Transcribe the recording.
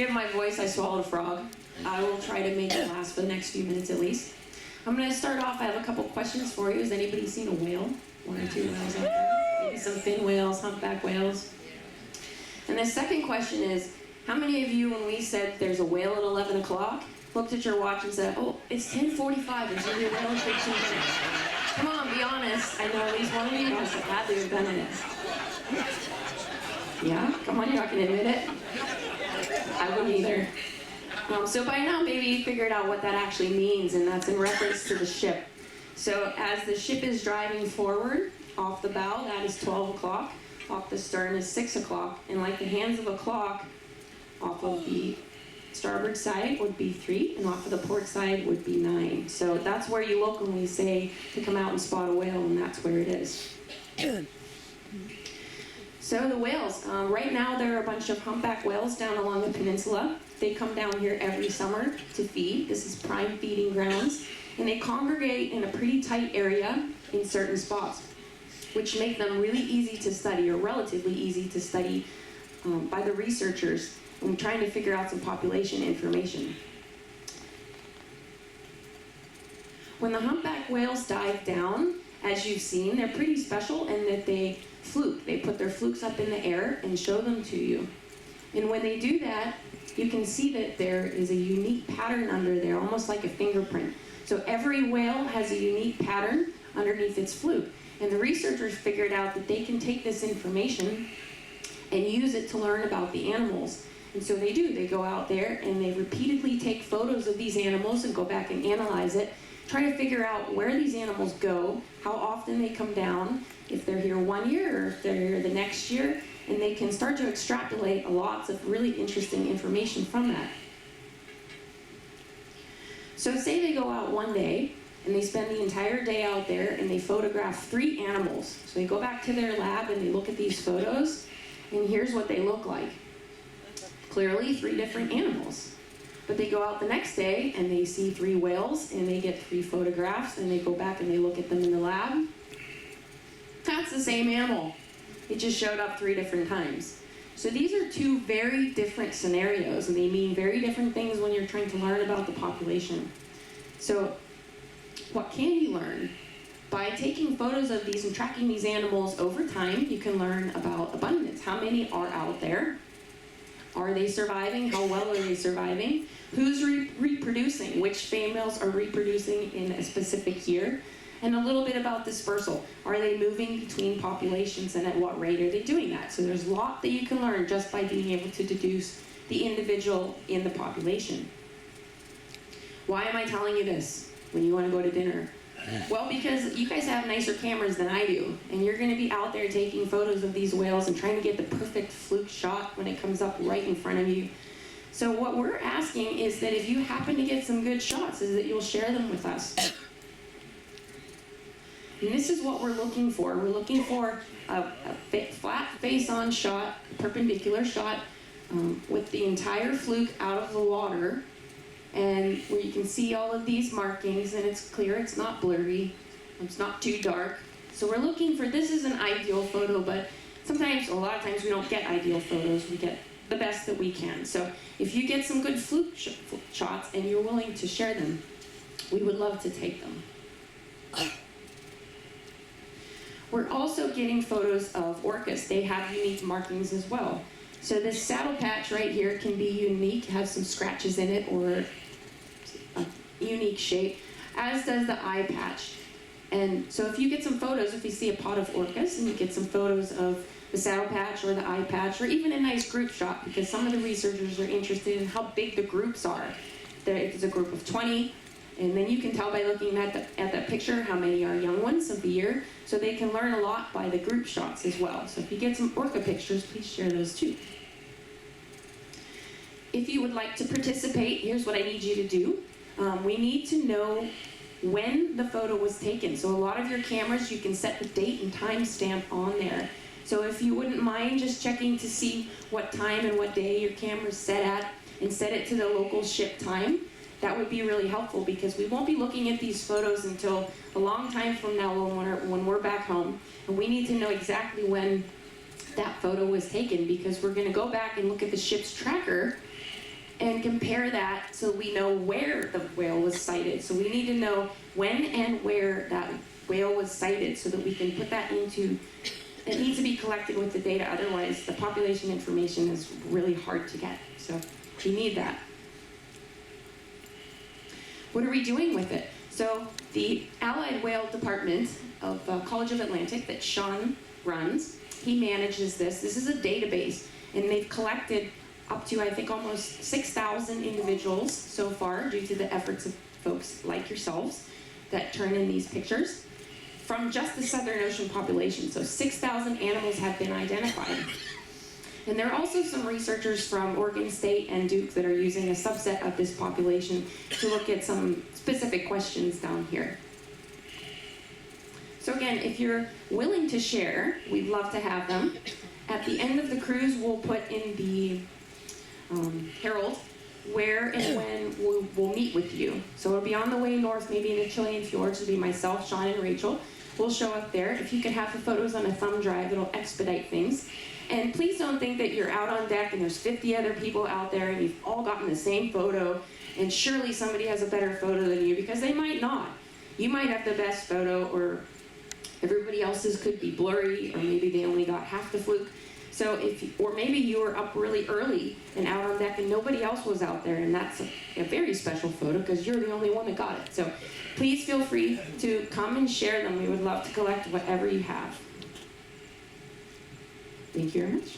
forgive my voice, I swallowed a frog. I will try to make it last for the next few minutes at least. I'm going to start off, I have a couple questions for you. Has anybody seen a whale? One or two whales out there? Maybe some fin whales, humpback whales. And the second question is, how many of you, when we said there's a whale at 11 o'clock, looked at your watch and said, oh, it's 10:45, there's going to be a whale in 15 minutes. Come on, be honest. I know at least one of you has had to have done it. Yeah? Come on, you're not going to admit it? I wouldn't either. So by now, maybe you figured out what that actually means, and that's in reference to the ship. So as the ship is driving forward, off the bow, that is 12 o'clock. Off the stern is 6 o'clock. And like the hands of a clock, off of the starboard side would be 3, and off of the port side would be 9. So that's where you look when we say to come out and spot a whale, and that's where it is. So the whales, right now there are a bunch of humpback whales down along the peninsula. They come down here every summer to feed. This is prime feeding grounds. And they congregate in a pretty tight area in certain spots, which make them really easy to study, or relatively easy to study by the researchers when trying to figure out some population information. When the humpback whales dive down, as you've seen, they're pretty special in that they fluke. They put their flukes up in the air and show them to you. And when they do that, you can see that there is a unique pattern under there, almost like a fingerprint. So every whale has a unique pattern underneath its fluke. And the researchers figured out that they can take this information and use it to learn about the animals. And so they do. They go out there and they repeatedly take photos of these animals and go back and analyze it, try to figure out where these animals go, how often they come down, if they're here 1 year or if they're here the next year, and they can start to extrapolate lots of really interesting information from that. So say they go out one day and they spend the entire day out there and they photograph 3 animals. So they go back to their lab and they look at these photos, and here's what they look like. Clearly 3 different animals. But they go out the next day and they see 3 whales and they get 3 photographs, and they go back and they look at them in the lab. That's the same animal. It just showed up 3 different times. So these are 2 very different scenarios, and they mean very different things when you're trying to learn about the population. So what can you learn? By taking photos of these and tracking these animals over time, you can learn about abundance. How many are out there? Are they surviving? How well are they surviving? Who's reproducing? Which females are reproducing in a specific year? And a little bit about dispersal. Are they moving between populations, and at what rate are they doing that? So there's a lot that you can learn just by being able to deduce the individual in the population. Why am I telling you this when you want to go to dinner? Well, because you guys have nicer cameras than I do, and you're going to be out there taking photos of these whales and trying to get the perfect fluke shot when it comes up right in front of you. So what we're asking is that if you happen to get some good shots, is that you'll share them with us. And this is what we're looking for. We're looking for a flat face-on shot, perpendicular shot, with the entire fluke out of the water, and where you can see all of these markings, and it's clear, it's not blurry, it's not too dark. So we're looking for, this is an ideal photo, but sometimes, a lot of times, we don't get ideal photos. We get the best that we can. So if you get some good fluke shots and you're willing to share them, we would love to take them. We're also getting photos of orcas. They have unique markings as well. So this saddle patch right here can be unique, have some scratches in it or a unique shape, as does the eye patch. And so if you get some photos, if you see a pod of orcas and you get some photos of the saddle patch or the eye patch, or even a nice group shot, because some of the researchers are interested in how big the groups are. If it's a group of 20, and then you can tell by looking at that picture how many are young ones of the year, so they can learn a lot by the group shots as well. So if you get some orca pictures, please share those too. If you would like to participate, here's what I need you to do. We need to know when the photo was taken. So a lot of your cameras, you can set the date and time stamp on there. So if you wouldn't mind just checking to see what time and what day your camera's set at, and set it to the local ship time, that would be really helpful, because we won't be looking at these photos until a long time from now when we're back home. And we need to know exactly when that photo was taken, because we're going to go back and look at the ship's tracker and compare that so we know where the whale was sighted. So we need to know when and where that whale was sighted so that we can put that into, it needs to be collected with the data, otherwise the population information is really hard to get. So we need that. What are we doing with it? So the Allied Whale Department of College of Atlantic that Sean runs, he manages this. This is a database, and they've collected up to, I think, almost 6,000 individuals so far due to the efforts of folks like yourselves that turn in these pictures from just the Southern Ocean population. So 6,000 animals have been identified. And there are also some researchers from Oregon State and Duke that are using a subset of this population to look at some specific questions down here. So again, if you're willing to share, we'd love to have them. At the end of the cruise, we'll put in the Herald where and when we'll meet with you. So it'll be on the way north, maybe in the Chilean fjords. It'll be myself, Sean, and Rachel. We'll show up there. If you could have the photos on a thumb drive, it'll expedite things. And please don't think that you're out on deck and there's 50 other people out there and you've all gotten the same photo and surely somebody has a better photo than you, because they might not. You might have the best photo, or everybody else's could be blurry, or maybe they only got half the fluke. So or maybe you were up really early and out on deck and nobody else was out there, and that's a very special photo because you're the only one that got it. So please feel free to come and share them. We would love to collect whatever you have. Thank you very much.